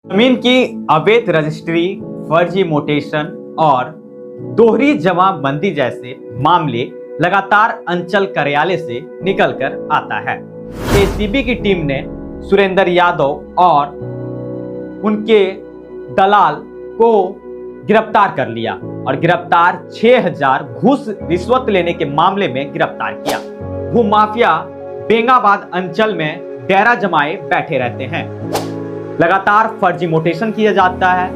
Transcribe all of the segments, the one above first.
जमीन की अवैध रजिस्ट्री, फर्जी मोटेशन और दोहरी जमाबंदी जैसे मामले लगातार अंचल कार्यालय से निकलकर आता है। एसीबी की टीम ने सुरेंद्र यादव और उनके दलाल को गिरफ्तार कर लिया और गिरफ्तार 6000 घूस रिश्वत लेने के मामले में गिरफ्तार किया। भूमाफिया बेंगाबाद अंचल में डेरा जमाए बैठे रहते हैं। लगातार फर्जी मोटेशन किया जाता है,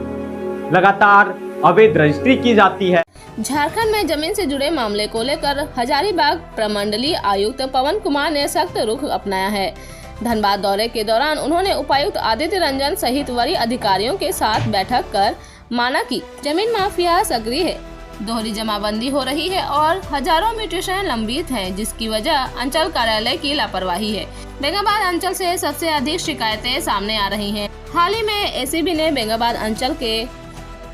लगातार अवैध रजिस्ट्री की जाती है। झारखंड में जमीन से जुड़े मामले को लेकर हजारीबाग प्रमंडलीय आयुक्त पवन कुमार ने सख्त रुख अपनाया है। धनबाद दौरे के दौरान उन्होंने उपायुक्त आदित्य रंजन सहित वरीय अधिकारियों के साथ बैठक कर माना कि जमीन माफिया सक्रिय है, दोहरी जमाबंदी हो रही है और हजारों म्यूटेशन लंबित हैं, जिसकी वजह अंचल कार्यालय की लापरवाही है। बेंगाबाद अंचल से सबसे अधिक शिकायतें सामने आ रही हैं। हाल ही में एसीबी ने बेंगाबाद अंचल के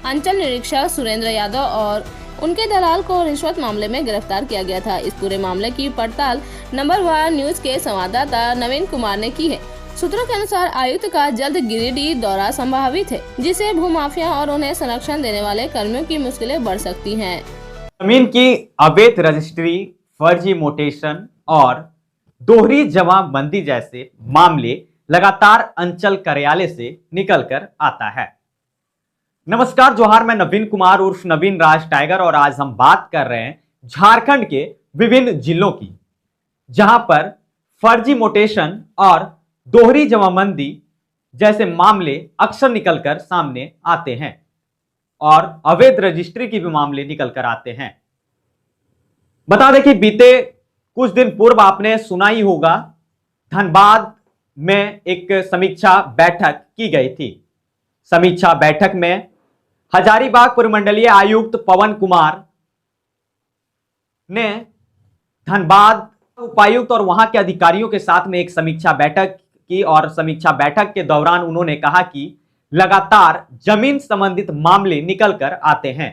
अंचल निरीक्षक सुरेंद्र यादव और उनके दलाल को रिश्वत मामले में गिरफ्तार किया गया था। इस पूरे मामले की पड़ताल नंबर 1 न्यूज के संवाददाता नवीन कुमार ने की है। सूत्रों के अनुसार आयुक्त का जल्द गिरिडीह दौरा संभावित है, जिसे भूमाफिया और उन्हें संरक्षण देने वाले कर्मियों की मुश्किलें बढ़ सकती हैं। जमीन की अवैध रजिस्ट्री, फर्जी मोटेशन और दोहरी जमाबंदी जैसे मामले लगातार अंचल कार्यालय से निकलकर आता है। नमस्कार, जोहार, मैं नवीन कुमार उर्फ नवीन राज टाइगर और आज हम बात कर रहे हैं झारखंड के विभिन्न जिलों की, जहां पर फर्जी मोटेशन और दोहरी जमाबंदी जैसे मामले अक्सर निकलकर सामने आते हैं और अवैध रजिस्ट्री की भी मामले निकलकर आते हैं। बता दें कि बीते कुछ दिन पूर्व आपने सुना ही होगा, धनबाद में एक समीक्षा बैठक की गई थी। समीक्षा बैठक में हजारीबाग प्रमंडलीय आयुक्त पवन कुमार ने धनबाद उपायुक्त और वहां के अधिकारियों के साथ में एक समीक्षा बैठक की और समीक्षा बैठक के दौरान उन्होंने कहा कि लगातार जमीन संबंधित मामले निकल कर आते हैं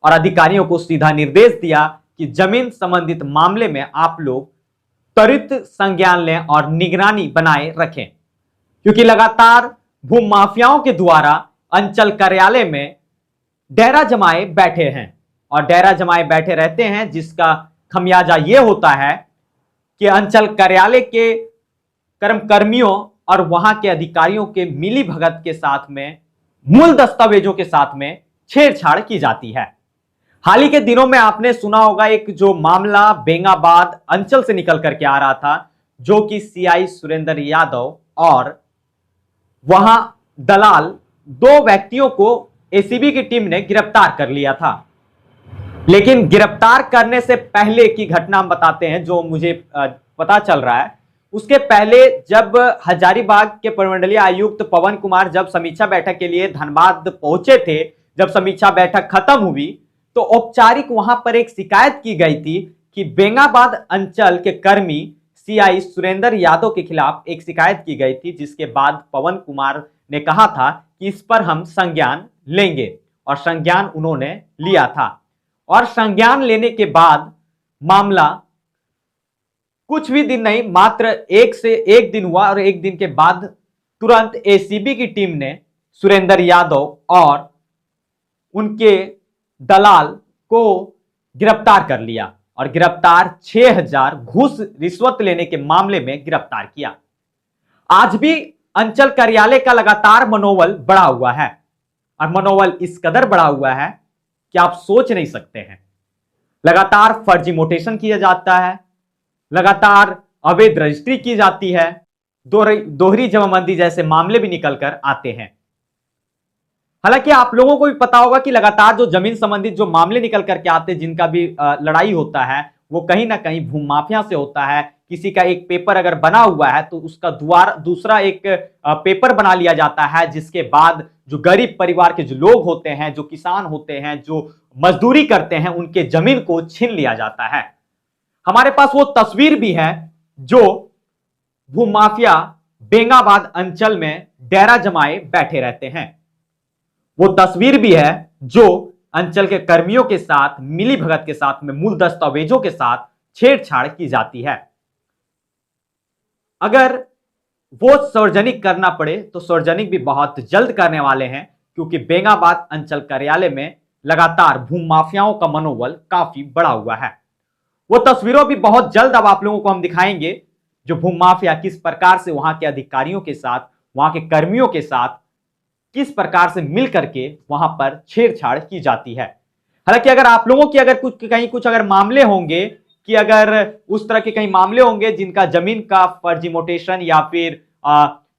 और अधिकारियों को सीधा निर्देश दिया कि जमीन संबंधित मामले में आप लोग त्वरित संज्ञान लें और निगरानी बनाए रखें, क्योंकि लगातार भूमाफियाओं के द्वारा अंचल कार्यालय में डेरा जमाए बैठे हैं और डेरा जमाए बैठे रहते हैं, जिसका खमियाजा यह होता है कि अंचल कार्यालय के कर्मियों और वहां के अधिकारियों के मिली भगत के साथ में मूल दस्तावेजों के साथ में छेड़छाड़ की जाती है। हाल ही के दिनों में आपने सुना होगा एक जो मामला बेंगाबाद अंचल से निकल करके आ रहा था, जो कि सीआई सुरेंद्र यादव और वहां दलाल 2 व्यक्तियों को एसीबी की टीम ने गिरफ्तार कर लिया था। लेकिन गिरफ्तार करने से पहले की घटना हम बताते हैं, जो मुझे पता चल रहा है। उसके पहले जब हजारीबाग के प्रमंडलीय आयुक्त पवन कुमार जब समीक्षा बैठक के लिए धनबाद पहुंचे थे, जब समीक्षा बैठक खत्म हुई तो औपचारिक वहां पर एक शिकायत की गई थी कि बेंगाबाद अंचल के कर्मी सीआई सुरेंद्र यादव के खिलाफ एक शिकायत की गई थी, जिसके बाद पवन कुमार ने कहा था कि इस पर हम संज्ञान लेंगे और संज्ञान उन्होंने लिया था। और संज्ञान लेने के बाद मामला कुछ भी दिन नहीं, मात्र 1 से 1 दिन हुआ और 1 दिन के बाद तुरंत एसीबी की टीम ने सुरेंद्र यादव और उनके दलाल को गिरफ्तार कर लिया और गिरफ्तार 6000 घूस रिश्वत लेने के मामले में गिरफ्तार किया। आज भी अंचल कार्यालय का लगातार मनोबल बढ़ा हुआ है और मनोबल इस कदर बढ़ा हुआ है कि आप सोच नहीं सकते हैं। लगातार फर्जी मोटेशन किया जाता है, लगातार अवैध रजिस्ट्री की जाती है, दोहरी जमाबंदी जैसे मामले भी निकलकर आते हैं। हालांकि आप लोगों को भी पता होगा कि लगातार जो जमीन संबंधित जो मामले निकल करके आते हैं, जिनका भी लड़ाई होता है, वो कहीं ना कहीं भूमाफिया से होता है। किसी का एक पेपर अगर बना हुआ है तो उसका दूसरा एक पेपर बना लिया जाता है, जिसके बाद जो गरीब परिवार के जो लोग होते हैं, जो किसान होते हैं, जो मजदूरी करते हैं, उनके जमीन को छीन लिया जाता है। हमारे पास वो तस्वीर भी है जो भूमाफिया बेंगाबाद अंचल में डेरा जमाए बैठे रहते हैं। वो तस्वीर भी है जो अंचल के कर्मियों के साथ मिली भगत के साथ में मूल दस्तावेजों के साथ छेड़छाड़ की जाती है। अगर वो सार्वजनिक करना पड़े तो सार्वजनिक भी बहुत जल्द करने वाले हैं, क्योंकि बेंगाबाद अंचल कार्यालय में लगातार भूमाफियाओं का मनोबल काफी बढ़ा हुआ है। वो तस्वीरों भी बहुत जल्द अब आप लोगों को हम दिखाएंगे, जो भूमाफिया किस प्रकार से वहां के अधिकारियों के साथ, वहां के कर्मियों के साथ किस प्रकार से मिल करके वहां पर छेड़छाड़ की जाती है। हालांकि अगर आप लोगों की अगर कुछ अगर मामले होंगे कि अगर उस तरह के कई मामले होंगे जिनका जमीन का फर्जी मोटेशन या फिर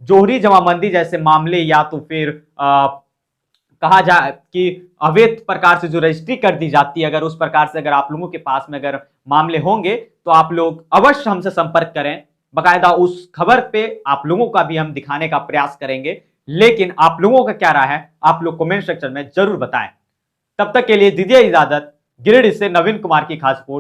जोहरी जमाबंदी जैसे मामले, या तो फिर कहा जाए कि अवैध प्रकार से जो रजिस्ट्री कर दी जाती है, अगर उस प्रकार से अगर आप लोगों के पास में अगर मामले होंगे तो आप लोग अवश्य हमसे संपर्क करें। बकायदा उस खबर पे आप लोगों का भी हम दिखाने का प्रयास करेंगे। लेकिन आप लोगों का क्या राय है, आप लोग कमेंट सेक्शन में जरूर बताएं। तब तक के लिए दीजिए इजाजत। गिरिडीह से नवीन कुमार की खास रिपोर्ट।